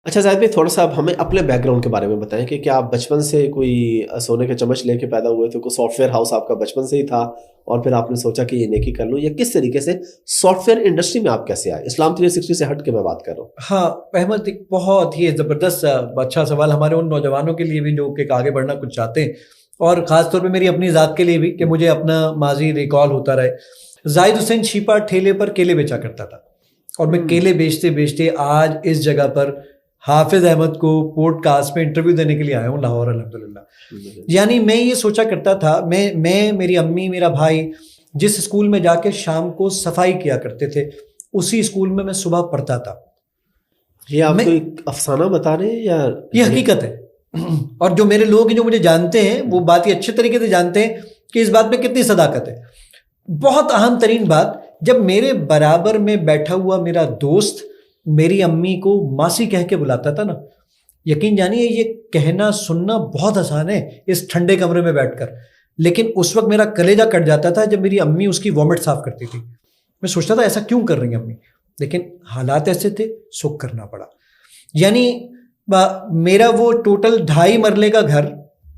اچھا زاہد بھائی، تھوڑا سا آپ ہمیں اپنے بیک گراؤنڈ کے بارے میں بتائیں کہ کیا آپ بچپن سے کوئی سونے کے چمچ لے کے پیدا ہوئے تھے؟ کوئی سافٹ ویئر ہاؤس آپ کا بچپن سے ہی تھا اور پھر آپ نے سوچا کہ یہ نیکی کر لوں، یا کس طریقے سے سافٹ ویئر انڈسٹری میں آپ کیسے آئے؟ اسلام 360 سے ہٹ کے میں بات کر رہا ہوں. ہاں احمد، ایک بہت ہی زبردست اچھا سوال ہمارے ان نوجوانوں کے لیے بھی جو کہ آگے بڑھنا کچھ چاہتے ہیں، اور خاص طور پہ میری اپنی ذات کے لیے بھی کہ مجھے اپنا ماضی ریکال ہوتا رہے. زاہد حسین چھیپا ٹھیلے پر کیلے بیچا کرتا تھا، اور میں کیلے بیچتے بیچتے آج اس جگہ پر حافظ احمد کو پوڈ کاسٹ میں انٹرویو دینے کے لیے آیا ہوں لاہور الحمدللہ. یعنی میں یہ سوچا کرتا تھا، میں میری امی میرا بھائی جس اسکول میں جا کے شام کو صفائی کیا کرتے تھے اسی اسکول میں صبح پڑھتا تھا. یہ آپ کو ایک افسانہ بتا رہے ہیں یا یہ حقیقت ہے؟ اور جو میرے لوگ ہیں جو مجھے جانتے ہیں وہ بات یہ اچھے طریقے سے جانتے ہیں کہ اس بات میں کتنی صداقت ہے. بہت اہم ترین بات، جب میرے برابر میں بیٹھا ہوا میرا دوست میری امی کو ماسی کہہ کے بلاتا تھا نا، یقین جانیے یہ کہنا سننا بہت آسان ہے اس ٹھنڈے کمرے میں بیٹھ کر، لیکن اس وقت میرا کلیجہ کٹ جاتا تھا جب میری امی اس کی وامٹ صاف کرتی تھی. میں سوچتا تھا ایسا کیوں کر رہی ہیں امی، لیکن حالات ایسے تھے سو کرنا پڑا. یعنی میرا وہ ٹوٹل 2.5 مرلے کا گھر،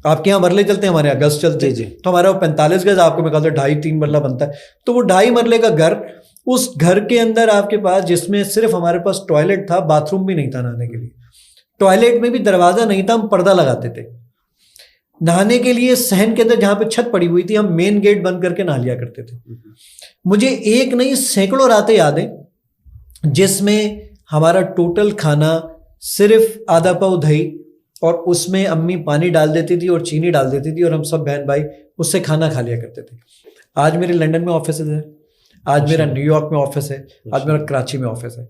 آپ کے یہاں مرلے چلتے ہیں، ہمارے یہاں گز چلتے ہیں، تو ہمارا وہ 45 گز، آپ کو میں کہتا ہوں 2.5-3 مرلہ بنتا ہے. تو وہ 2.5 مرلے کا گھر، اس گھر کے اندر آپ کے پاس جس میں صرف ہمارے پاس ٹوائلٹ تھا، باتھ روم بھی نہیں تھا نہانے کے لیے، ٹوائلٹ میں بھی دروازہ نہیں تھا، ہم پردہ لگاتے تھے. نہانے کے لیے صحن کے اندر جہاں پہ چھت پڑی ہوئی تھی ہم مین گیٹ بند کر کے نہا لیا کرتے تھے. مجھے ایک نہیں سینکڑوں راتیں یاد ہیں جس میں ہمارا ٹوٹل کھانا صرف آدھا پاؤ دہی، اور اس میں امی پانی ڈال دیتی تھی اور چینی ڈال دیتی تھی، اور ہم سب بہن بھائی اس سے کھانا کھا لیا کرتے تھے. آج میرے لنڈن میں آفسز ہیں، آج میرا نیو یارک میں آفس ہے، آج میرا کراچی میں آفس ہے.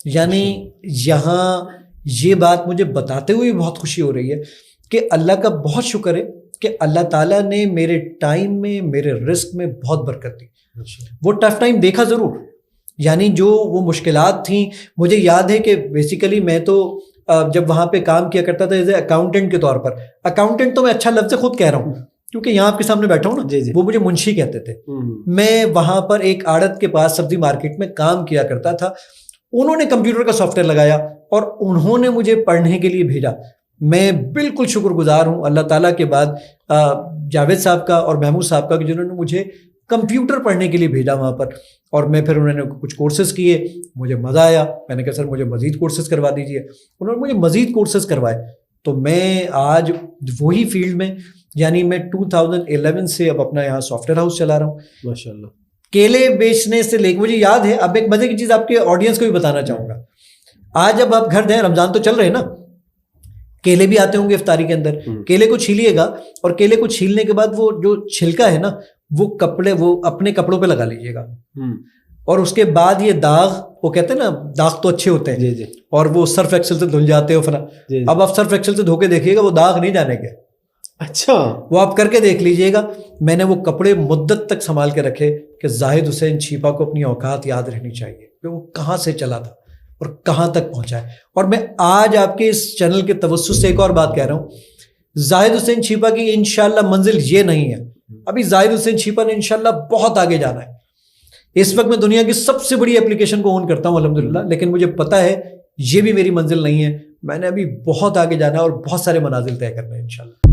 یعنی یہاں یہ بات مجھے بتاتے ہوئے بہت خوشی ہو رہی ہے کہ اللہ کا بہت شکر ہے کہ اللہ تعالیٰ نے میرے ٹائم میں میرے رزق میں بہت برکت دی. وہ ٹف ٹائم دیکھا ضرور، یعنی جو وہ مشکلات تھیں، مجھے یاد ہے کہ بیسیکلی میں تو جب وہاں پہ کام کیا کرتا تھا ایز اے اکاؤنٹنٹ کے طور پر، اکاؤنٹنٹ تو میں اچھا لفظ خود کہہ رہا ہوں کیونکہ یہاں آپ کے سامنے بیٹھا ہوں نا، وہ مجھے منشی کہتے تھے. میں وہاں پر ایک آڑت کے پاس سبزی مارکیٹ میں کام کیا کرتا تھا. انہوں نے کمپیوٹر کا سافٹ ویئر لگایا اور انہوں نے مجھے پڑھنے کے لیے بھیجا. میں بالکل شکر گزار ہوں اللہ تعالیٰ کے بعد جاوید صاحب کا اور محمود صاحب کا کہ جنہوں نے مجھے کمپیوٹر پڑھنے کے لیے بھیجا وہاں پر. اور میں پھر انہوں نے کچھ کورسز کیے، مجھے مزہ آیا. میں نے کہا سر مجھے مزید کورسز کروا دیجیے، انہوں نے مجھے مزید کورسز کروائے. تو میں آج وہی فیلڈ میں، یعنی میں 2011 سے اب اپنا یہاں سافٹ ویئر ہاؤس چلا رہا ہوں. ماشاءاللہ. کیلے بیچنے سے لے کے مجھے یاد ہے، اب ایک مزے کی چیز آپ کے آڈینس کو بھی بتانا چاہوں گا. آج اب آپ گھر دیں، رمضان تو چل رہے ہیں نا، کیلے بھی آتے ہوں گے افطاری کے اندر. کیلے کو چھیلیے گا اور کیلے کو چھیلنے کے بعد وہ جو چھلکا ہے نا وہ اپنے کپڑوں پہ لگا لیجیے گا. اور اس کے بعد یہ داغ، وہ کہتے ہیں نا داغ تو اچھے ہوتے ہیں اور وہ سرف ایکسل سے دھل جاتے ہو اب آپ سرف ایکسل سے دھو کے دیکھیے گا وہ داغ نہیں جانے کے. اچھا، وہ آپ کر کے دیکھ لیجئے گا. میں نے وہ کپڑے مدت تک سنبھال کے رکھے کہ زاہد حسین چھیپا کو اپنی اوقات یاد رہنی چاہیے کہ وہ کہاں سے چلا تھا اور کہاں تک پہنچا ہے. اور میں آج آپ کے اس چینل کے توسط سے ایک اور بات کہہ رہا ہوں، زاہد حسین چھیپا کی انشاءاللہ منزل یہ نہیں ہے. ابھی زاہد حسین چھیپا نے انشاءاللہ بہت آگے جانا ہے. اس وقت میں دنیا کی سب سے بڑی اپلیکیشن کو اون کرتا ہوں الحمدللہ، لیکن مجھے پتا ہے یہ بھی میری منزل نہیں ہے. میں نے ابھی بہت آگے جانا ہے اور بہت سارے منازل طے کرنا ہے انشاءاللہ.